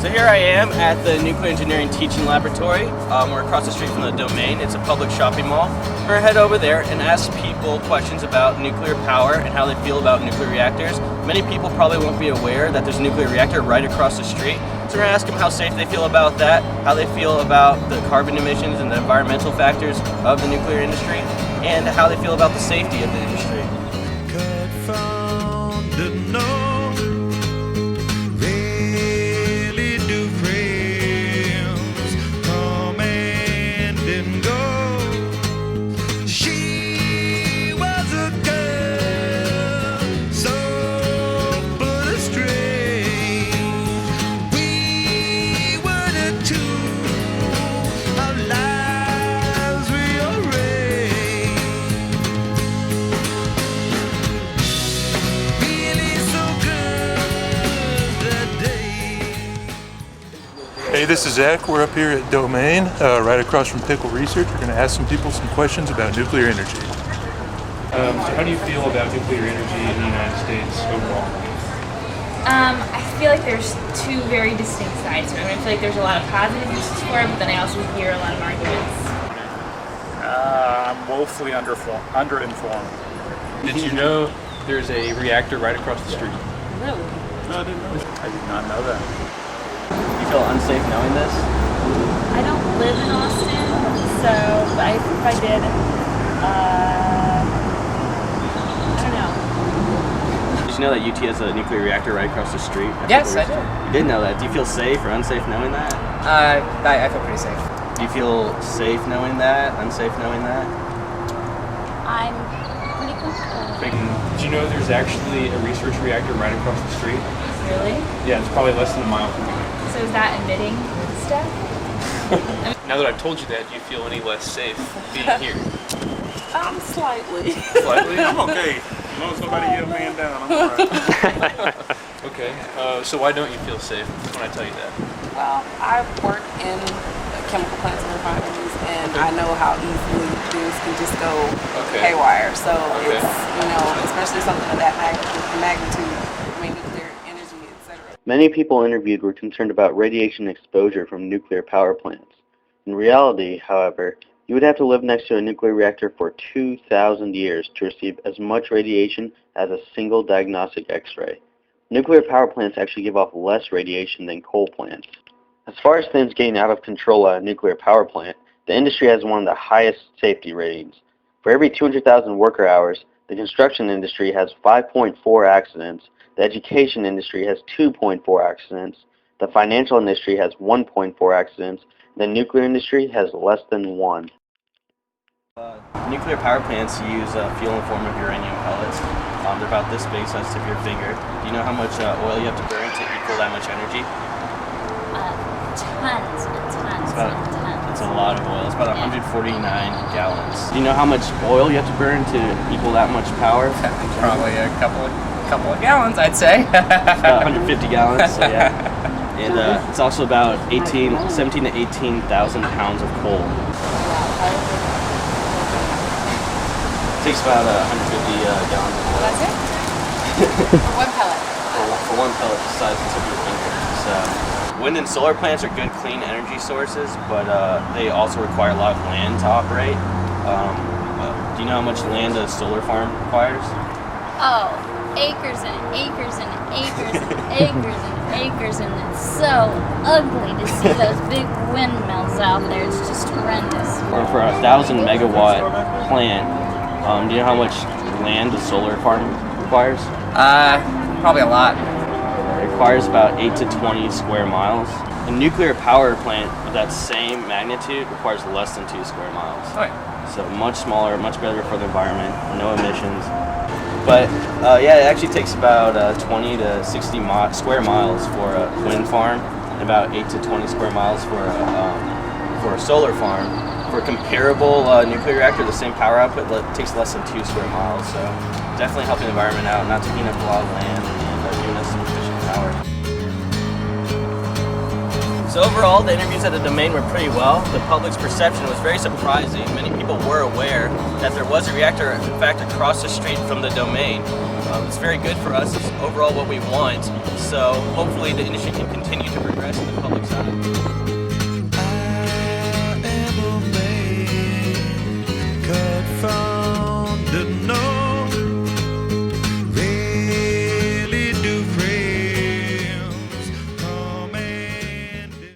So here I am at the Nuclear Engineering Teaching Laboratory. We're across the street from the Domain. It's a public shopping mall. We're going to head over there and ask people questions about nuclear power and how they feel about nuclear reactors. Many people probably won't be aware that there's a nuclear reactor right across the street. So we're going to ask them how safe they feel about that, how they feel about the carbon emissions and the environmental factors of the nuclear industry, and how they feel about the safety of the industry. Hey, this is Zach. We're up here at Domain, right across from Pickle Research. We're going to ask some people some questions about nuclear energy. So how do you feel about nuclear energy in the United States overall? I feel like there's two very distinct sides to it. I feel like there's a lot of positive uses for it, but then I also hear a lot of arguments. I'm woefully underinformed. Did you know there's a reactor right across the street? Really? No, I didn't know. I did not know that. You feel unsafe knowing this? I don't live in Austin, so but if I did, I don't know. Did you know that UT has a nuclear reactor right across the street? Yes, I did. You did know that. Do you feel safe or unsafe knowing that? I feel pretty safe. Do you feel safe knowing that? Unsafe knowing that? I'm pretty comfortable. Did you know there's actually a research reactor right across the street? Really? Yeah, it's probably less than a mile from here. So is that emitting stuff? Now that I've told you that, do you feel any less safe being here? Slightly. Slightly? I'm okay. As long as nobody yells man down, I'm all right. Okay. So why don't you feel safe when I tell you that? Well, I work in chemical plants and refineries, and I know how easily things can just go haywire. So it's, especially something of that magnitude, nuclear energy, etc. Many people interviewed were concerned about radiation exposure from nuclear power plants. In reality, however, you would have to live next to a nuclear reactor for 2,000 years to receive as much radiation as a single diagnostic X-ray. Nuclear power plants actually give off less radiation than coal plants. As far as things getting out of control at a nuclear power plant, the industry has one of the highest safety ratings. For every 200,000 worker hours, the construction industry has 5.4 accidents, the education industry has 2.4 accidents, the financial industry has 1.4 accidents, the nuclear industry has less than 1. Nuclear power plants use fuel in the form of uranium pellets. They're about this big, so that's the tip of your finger. Do you know how much oil you have to burn to equal that much energy? Tons and tons and tons. It's a lot of oil. It's about 149 gallons. Do you know how much oil you have to burn to equal that much power? Probably a couple of gallons, I'd say. About 150 gallons, so yeah. And it's also about 17 to 18,000 pounds of coal. It takes about 150 gallons of oil. That's it? For one pellet? For one pellet the size of the tip of your finger. So, wind and solar plants are good, clean energy sources, but they also require a lot of land to operate. Do you know how much land a solar farm requires? Oh, acres and acres and acres and acres and acres, and it's so ugly to see those big windmills out there. It's just horrendous. For a 1,000 megawatt plant, do you know how much land a solar farm requires? Probably a lot. It requires about 8 to 20 square miles. A nuclear power plant of that same magnitude requires less than 2 square miles. Oh, yeah. So much smaller, much better for the environment, no emissions. But yeah, it actually takes about 20 to 60 square miles for a wind farm, and about 8 to 20 square miles for a solar farm. For a comparable nuclear reactor, the same power output takes less than 2 square miles. So definitely helping the environment out, not taking up a lot of land, and giving us some efficient power. So overall, the interviews at the Domain were pretty well. The public's perception was very surprising. Many people were aware that there was a reactor, in fact, across the street from the Domain. It's very good for us. It's overall what we want. So hopefully the industry can continue to progress in the public side.